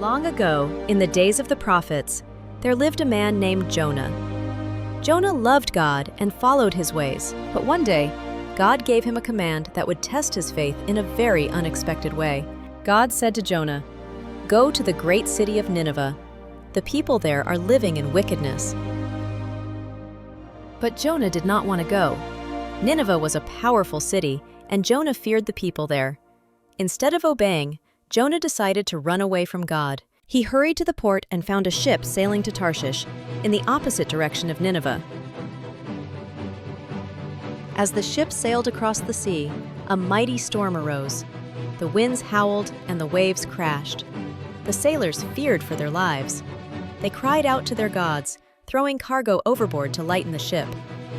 Long ago, in the days of the prophets, there lived a man named Jonah. Jonah loved God and followed his ways, but one day, God gave him a command that would test his faith in a very unexpected way. God said to Jonah, "Go to the great city of Nineveh. The people there are living in wickedness." But Jonah did not want to go. Nineveh was a powerful city, and Jonah feared the people there. Instead of obeying, Jonah decided to run away from God. He hurried to the port and found a ship sailing to Tarshish, in the opposite direction of Nineveh. As the ship sailed across the sea, a mighty storm arose. The winds howled and the waves crashed. The sailors feared for their lives. They cried out to their gods, throwing cargo overboard to lighten the ship.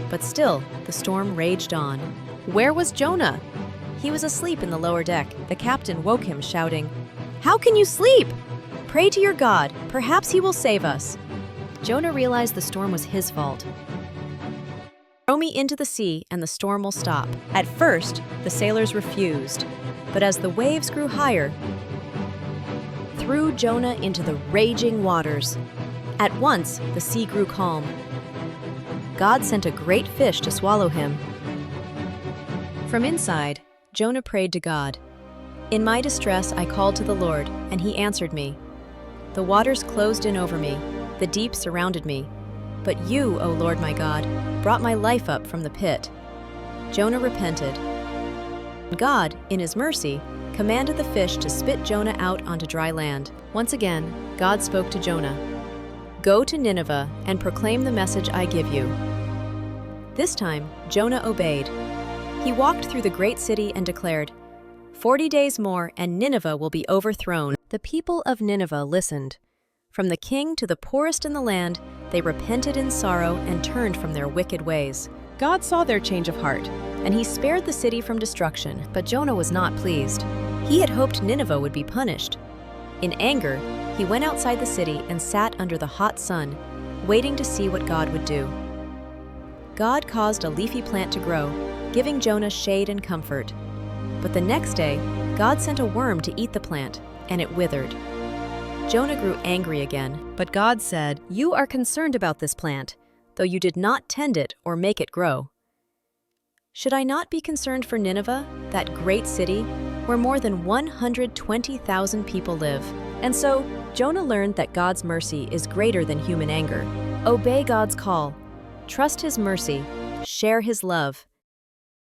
But still, the storm raged on. Where was Jonah? He was asleep in the lower deck. The captain woke him, shouting, "How can you sleep? Pray to your God, perhaps he will save us." Jonah realized the storm was his fault. "Throw me into the sea and the storm will stop." At first, the sailors refused, but as the waves grew higher, threw Jonah into the raging waters. At once, the sea grew calm. God sent a great fish to swallow him. From inside, Jonah prayed to God. "In my distress, I called to the Lord, and he answered me. The waters closed in over me, the deep surrounded me. But you, O Lord my God, brought my life up from the pit." Jonah repented. God, in his mercy, commanded the fish to spit Jonah out onto dry land. Once again, God spoke to Jonah. "Go to Nineveh and proclaim the message I give you." This time, Jonah obeyed. He walked through the great city and declared, 40 days more and Nineveh will be overthrown." The people of Nineveh listened. From the king to the poorest in the land, they repented in sorrow and turned from their wicked ways. God saw their change of heart, and he spared the city from destruction, but Jonah was not pleased. He had hoped Nineveh would be punished. In anger, he went outside the city and sat under the hot sun, waiting to see what God would do. God caused a leafy plant to grow, giving Jonah shade and comfort. But the next day, God sent a worm to eat the plant, and it withered. Jonah grew angry again, but God said, "You are concerned about this plant, though you did not tend it or make it grow. Should I not be concerned for Nineveh, that great city, where more than 120,000 people live?" And so, Jonah learned that God's mercy is greater than human anger. Obey God's call, trust his mercy, share his love,